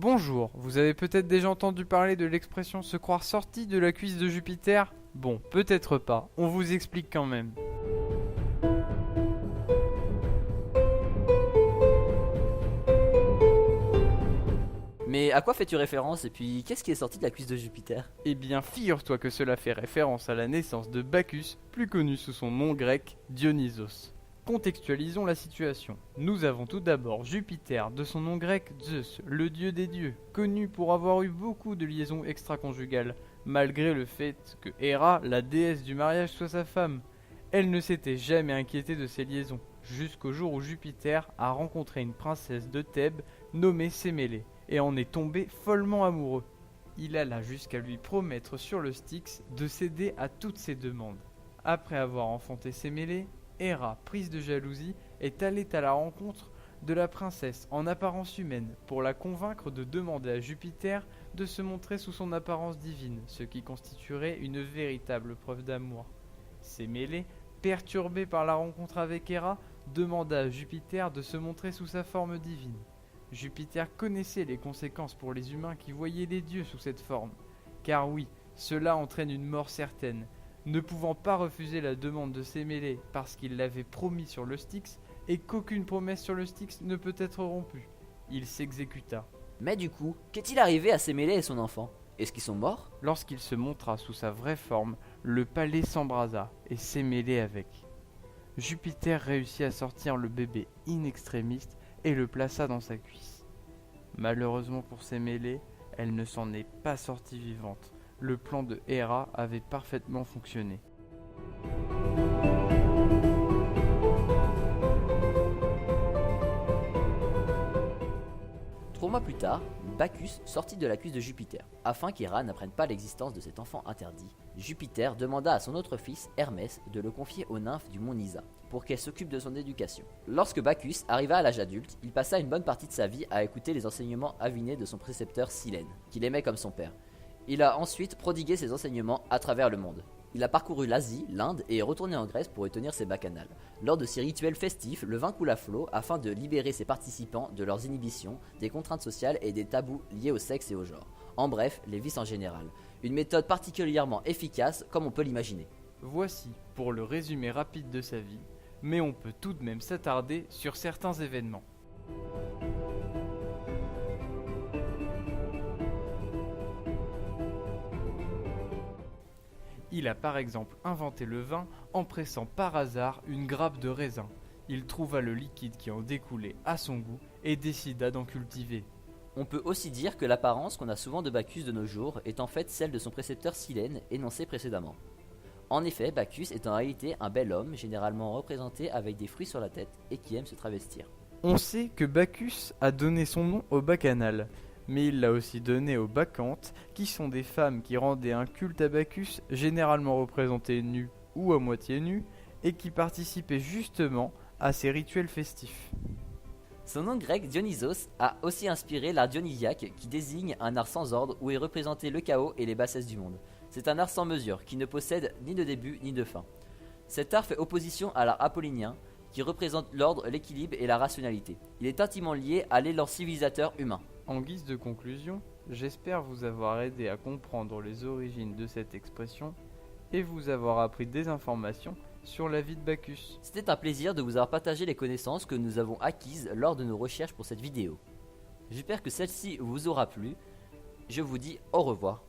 Bonjour, vous avez peut-être déjà entendu parler de l'expression se croire sorti de la cuisse de Jupiter? Bon, peut-être pas, on vous explique quand même. Mais à quoi fais-tu référence et puis qu'est-ce qui est sorti de la cuisse de Jupiter? Eh bien, figure-toi que cela fait référence à la naissance de Bacchus, plus connu sous son nom grec Dionysos. Contextualisons la situation. Nous avons tout d'abord Jupiter, de son nom grec Zeus, le dieu des dieux, connu pour avoir eu beaucoup de liaisons extra-conjugales, malgré le fait que Héra, la déesse du mariage, soit sa femme. Elle ne s'était jamais inquiétée de ces liaisons, jusqu'au jour où Jupiter a rencontré une princesse de Thèbes nommée Sémélé, et en est tombé follement amoureux. Il alla jusqu'à lui promettre sur le Styx de céder à toutes ses demandes. Après avoir enfanté Sémélé, Héra, prise de jalousie, est allée à la rencontre de la princesse en apparence humaine pour la convaincre de demander à Jupiter de se montrer sous son apparence divine, ce qui constituerait une véritable preuve d'amour. Sémélé, perturbé par la rencontre avec Héra, demanda à Jupiter de se montrer sous sa forme divine. Jupiter connaissait les conséquences pour les humains qui voyaient les dieux sous cette forme, car oui, cela entraîne une mort certaine. Ne pouvant pas refuser la demande de Sémélé parce qu'il l'avait promis sur le Styx et qu'aucune promesse sur le Styx ne peut être rompue, il s'exécuta. Mais du coup, qu'est-il arrivé à Sémélé et son enfant? Est-ce qu'ils sont morts? Lorsqu'il se montra sous sa vraie forme, le palais s'embrasa et Sémélé avec. Jupiter réussit à sortir le bébé in extremis et le plaça dans sa cuisse. Malheureusement pour Sémélé, elle ne s'en est pas sortie vivante. Le plan de Héra avait parfaitement fonctionné. 3 mois plus tard, Bacchus sortit de la cuisse de Jupiter. Afin qu'Héra n'apprenne pas l'existence de cet enfant interdit, Jupiter demanda à son autre fils, Hermès, de le confier aux nymphes du mont Nysa, pour qu'elles s'occupent de son éducation. Lorsque Bacchus arriva à l'âge adulte, il passa une bonne partie de sa vie à écouter les enseignements avinés de son précepteur Silène, qu'il aimait comme son père. Il a ensuite prodigué ses enseignements à travers le monde. Il a parcouru l'Asie, l'Inde et est retourné en Grèce pour y tenir ses bacchanales. Lors de ces rituels festifs, le vin coule à flot afin de libérer ses participants de leurs inhibitions, des contraintes sociales et des tabous liés au sexe et au genre. En bref, les vices en général. Une méthode particulièrement efficace comme on peut l'imaginer. Voici pour le résumé rapide de sa vie, mais on peut tout de même s'attarder sur certains événements. Il a par exemple inventé le vin en pressant par hasard une grappe de raisin. Il trouva le liquide qui en découlait à son goût et décida d'en cultiver. On peut aussi dire que l'apparence qu'on a souvent de Bacchus de nos jours est en fait celle de son précepteur Silène énoncé précédemment. En effet, Bacchus est en réalité un bel homme, généralement représenté avec des fruits sur la tête et qui aime se travestir. On sait que Bacchus a donné son nom aux bacchanales, mais il l'a aussi donné aux bacchantes, qui sont des femmes qui rendaient un culte à Bacchus, généralement représentées nues ou à moitié nues, et qui participaient justement à ces rituels festifs. Son nom grec Dionysos a aussi inspiré l'art dionysiaque qui désigne un art sans ordre où est représenté le chaos et les bassesses du monde. C'est un art sans mesure qui ne possède ni de début ni de fin. Cet art fait opposition à l'art apollinien qui représente l'ordre, l'équilibre et la rationalité. Il est intimement lié à l'élan civilisateur humain. En guise de conclusion, j'espère vous avoir aidé à comprendre les origines de cette expression et vous avoir appris des informations sur la vie de Bacchus. C'était un plaisir de vous avoir partagé les connaissances que nous avons acquises lors de nos recherches pour cette vidéo. J'espère que celle-ci vous aura plu. Je vous dis au revoir.